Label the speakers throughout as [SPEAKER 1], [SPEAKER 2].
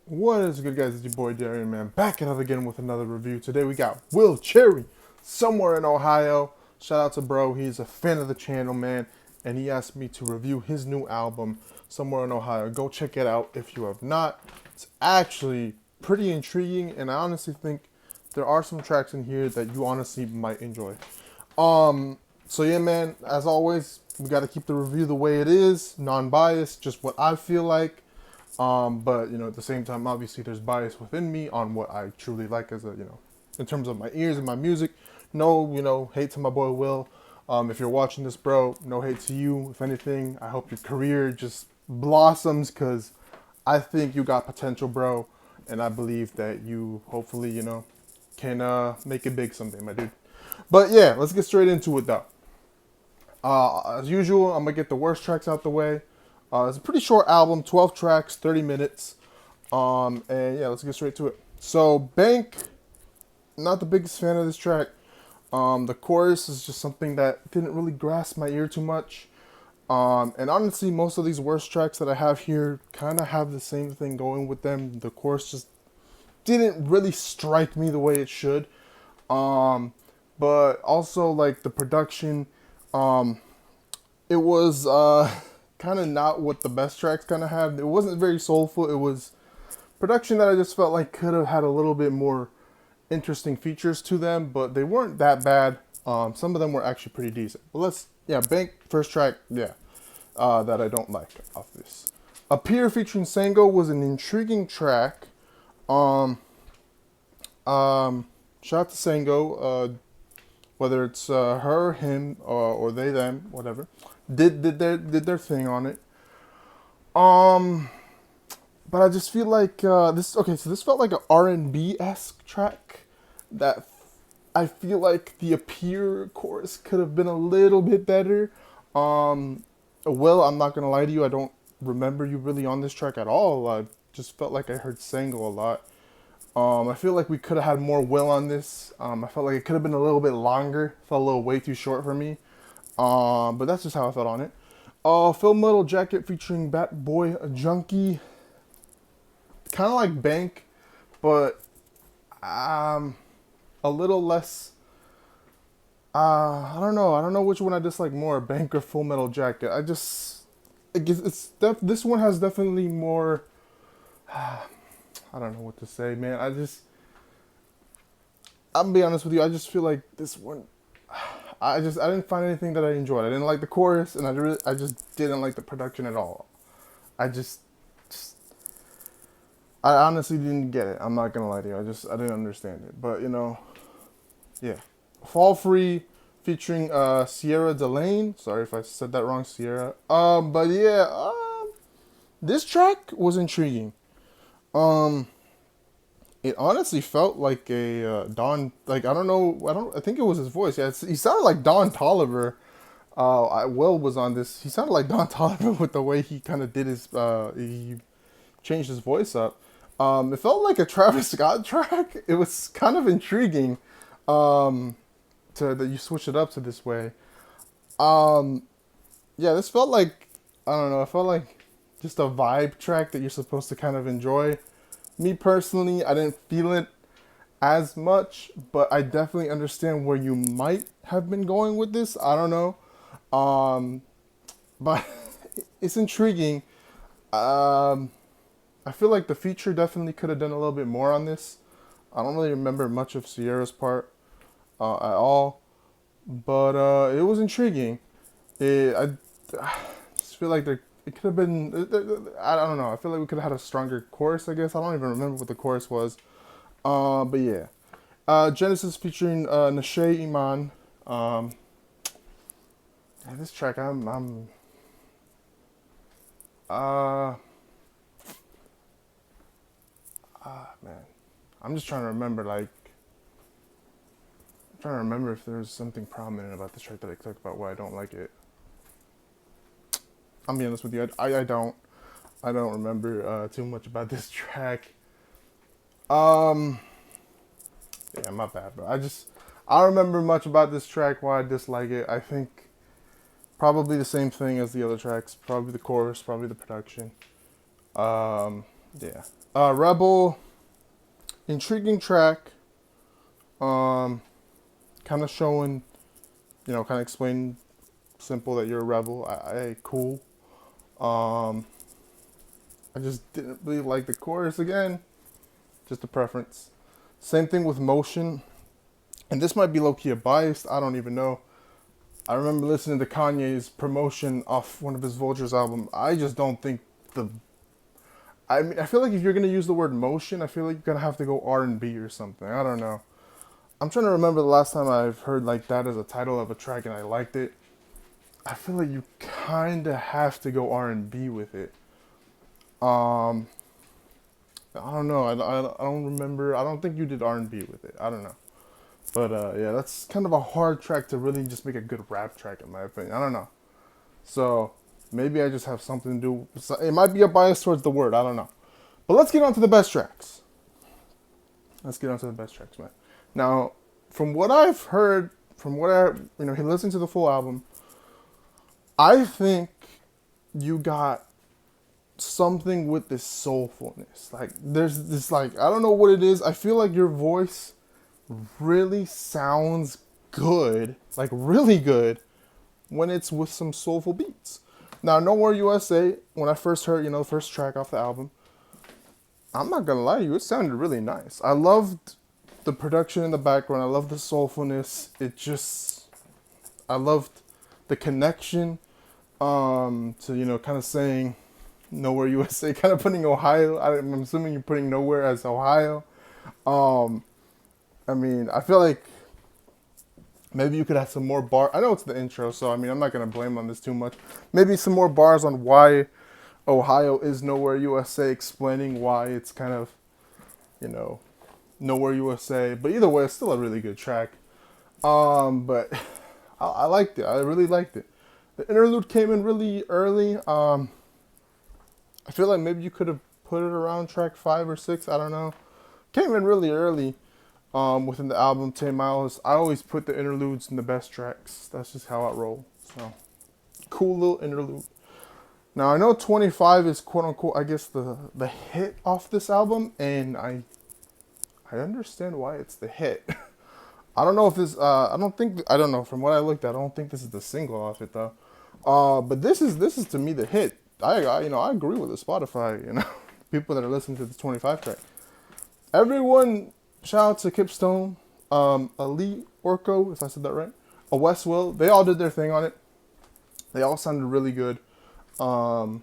[SPEAKER 1] What is good, guys? It's your boy Darian, man, back at it again with another review. Today we got Will Cherry, somewhere in Ohio. Shout out to bro, he's a fan of the channel, man, and he asked me to review his new album, Somewhere in Ohio. Go check it out if you have not. It's actually pretty intriguing, and I honestly think there are some tracks in here that you honestly might enjoy. So yeah, man, as always, we got to keep the review the way it is, non-biased, just what I feel like. But at the same time, obviously, there's bias within me on what I truly like as in terms of my ears and my music. No, hate to my boy Will. If you're watching this, bro, no hate to you. If anything, I hope your career just blossoms because I think you got potential, bro, and I believe that you hopefully, can make it big someday, my dude. But yeah, let's get straight into it though. As usual, I'm gonna get the worst tracks out the way. It's a pretty short album, 12 tracks, 30 minutes. And yeah, let's get straight to it. So, Bank, not the biggest fan of this track. The chorus is just something that didn't really grasp my ear too much. And honestly, most of these worst tracks that I have here kind of have the same thing going with them. The chorus just didn't really strike me the way it should. But also, like, the production, um, it was kind of not what the best tracks kind of had. It wasn't very soulful. It was production that I just felt like could have had a little bit more interesting features to them, but they weren't that bad. Some of them were actually pretty decent. But Bank, first track, that I don't like off this. Appear featuring Sango was an intriguing track. Um, Shout out to Sango. Whether it's her, him, or they, them, whatever, did their thing on it. Um, but I just feel like this. Okay, so this felt like an R&B esque track that I feel like the Appear chorus could have been a little bit better. Well, I'm not gonna lie to you, I don't remember you really on this track at all. I just felt like I heard Sango a lot. I feel like we could have had more Will on this. I felt like it could have been a little bit longer. Felt a little way too short for me. But that's just how I felt on it. Full Metal Jacket featuring Bat Boy Junkie. Kind of like Bank, but a little less. I don't know. I don't know which one I dislike more, Bank or Full Metal Jacket. I just, this one has definitely more. I don't know what to say, man. I'm gonna be honest with you. I just feel like this one. I didn't find anything that I enjoyed. I didn't like the chorus, and I just didn't like the production at all. I just I honestly didn't get it. I'm not gonna lie to you. I didn't understand it. But yeah. Fall Free featuring Sierra Delane. Sorry if I said that wrong, Sierra. But yeah, this track was intriguing. Um, it honestly felt like a Don. Like I don't know. I think it was his voice. Yeah, he sounded like Don Tolliver. Will was on this. He sounded like Don Tolliver with the way he kind of did his. He changed his voice up. It felt like a Travis Scott track. It was kind of intriguing. To that you switch it up to this way. Um, yeah, this felt like I don't know. It felt like just a vibe track that you're supposed to kind of enjoy. Me personally, I didn't feel it as much, but I definitely understand where you might have been going with this. I don't know. Um, but it's intriguing. Um, I feel like the feature definitely could have done a little bit more on this. I don't really remember much of Sierra's part at all, but it was intriguing. I just feel like it could have been. I don't know. I feel like we could have had a stronger chorus. I guess I don't even remember what the chorus was. But yeah, Genesis featuring Nashe Iman. Um, yeah, this track, uh, man, I'm just trying to remember. Like, I'm trying to remember if there's something prominent about this track that I talked about why I don't like it. I'm being honest with you. I don't remember too much about this track. Um, yeah, my bad, bro. I don't remember much about this track. Why I dislike it. I think probably the same thing as the other tracks. Probably the chorus. Probably the production. Um, Yeah. Rebel, intriguing track. Um, Kind of showing, kind of explaining simple that you're a rebel. Cool. Um, I just didn't really like the chorus again. Just a preference. Same thing with Motion. And this might be low key a biased. I don't even know. I remember listening to Kanye's promotion off one of his Vultures album. I just don't think the. I mean, I feel like if you're gonna use the word motion, I feel like you're gonna have to go R&B or something. I don't know. I'm trying to remember the last time I've heard like that as a title of a track and I liked it. I feel like you kind of have to go R&B with it. Um, I don't know. I don't remember. I don't think you did R&B with it. I don't know. But yeah, that's kind of a hard track to really just make a good rap track, in my opinion. I don't know. So maybe I just have something to do. It might be a bias towards the word. I don't know. But let's get on to the best tracks. Let's get on to the best tracks, man. Now, from what I've heard, from what he listened to the full album, I think you got something with this soulfulness. Like, there's this, like, I don't know what it is. I feel like your voice really sounds good, like really good, when it's with some soulful beats. Now, Nowhere USA, when I first heard, the first track off the album, I'm not gonna lie to you, it sounded really nice. I loved the production in the background. I loved the soulfulness. I loved the connection to, kind of saying Nowhere USA, kind of putting Ohio. I'm assuming you're putting Nowhere as Ohio. I mean, I feel like maybe you could have some more bar. I know it's the intro, so I mean, I'm not gonna blame on this too much. Maybe some more bars on why Ohio is Nowhere USA, explaining why it's kind of, Nowhere USA. But either way, it's still a really good track. But I liked it. I really liked it. The interlude came in really early. I feel like maybe you could have put it around track 5 or 6. I don't know. Came in really early. Within the album 10 Miles, I always put the interludes in the best tracks. That's just how I roll. So, cool little interlude. Now, I know 25 is quote unquote, I guess, the hit off this album, and I understand why it's the hit. I don't know if this, I don't know, from what I looked at, I don't think this is the single off it though. But this is to me the hit. I agree with the Spotify, people that are listening to the 25 track. Everyone, shout out to Kip Stone, Ali Orko, if I said that right, Westwell. They all did their thing on it. They all sounded really good. I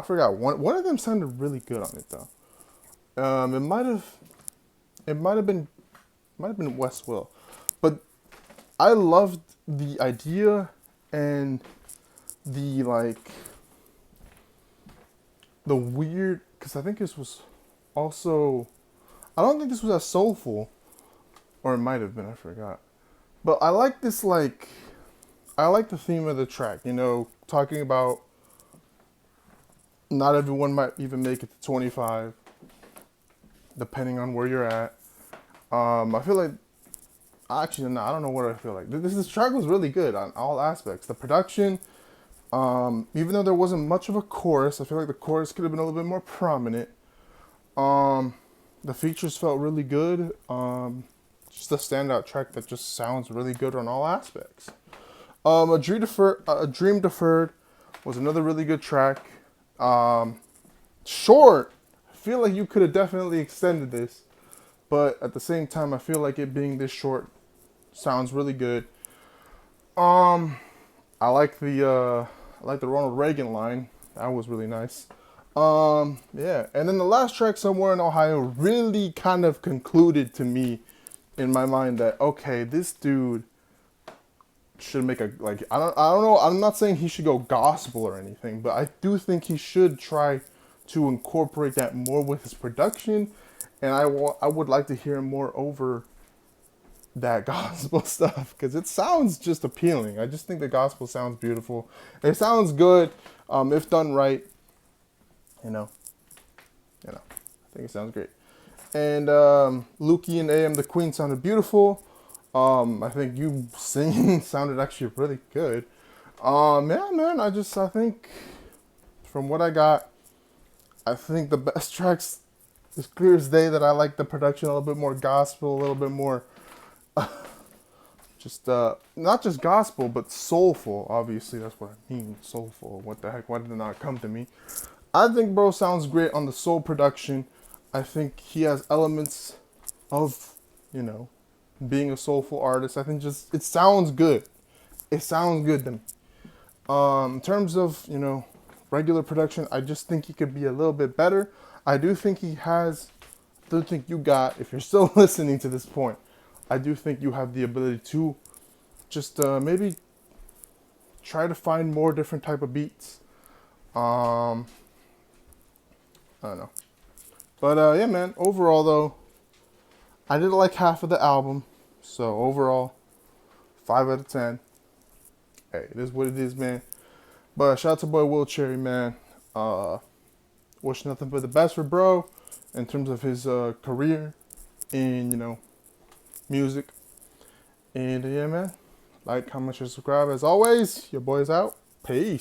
[SPEAKER 1] forgot one of them sounded really good on it though. It might have been Westwell, but I loved the idea and the the weird, because I think this was also, I don't think this was as soulful, or it might have been, I forgot. But I like this, I like the theme of the track, talking about not everyone might even make it to 25, depending on where you're at. I feel like, actually, no, I don't know what I feel like. This track was really good on all aspects. The production, even though there wasn't much of a chorus, I feel like the chorus could have been a little bit more prominent. The features felt really good. Just a standout track that just sounds really good on all aspects. A Dream Deferred was another really good track. Short. I feel like you could have definitely extended this, but at the same time, I feel like it being this short sounds really good. I like the Ronald Reagan line. That was really nice. Yeah, and then the last track, Somewhere in Ohio, really kind of concluded to me in my mind that, okay, this dude should make I don't know, I'm not saying he should go gospel or anything, but I do think he should try to incorporate that more with his production, and I would like to hear more over that gospel stuff, because it sounds just appealing. I just think the gospel sounds beautiful. It sounds good, if done right. I think it sounds great. And Lukey and AM the Queen sounded beautiful. I think you singing sounded actually really good. Yeah, man. I think from what I got, I think the best tracks, it's clear as day that I like the production a little bit more gospel, a little bit more just not just gospel but soulful. Obviously that's what I mean, soulful. What the heck, why did it not come to me? I think bro sounds great on the soul production. I think he has elements of, you know, being a soulful artist. I think just it sounds good. It sounds good to me. In terms of, you know, regular production, I just think he could be a little bit better. I do think he has, I do think you got, if you're still listening to this point, I do think you have the ability to just maybe try to find more different type of beats. I don't know. But yeah, man, overall though, I did like half of the album. So overall, 5 out of 10. Hey, it is what it is, man. But shout out to boy Will Cherry, man. Wish nothing but the best for bro in terms of his career in, you know, music. And yeah, man. Like, comment, share, subscribe. As always, your boy's out. Peace.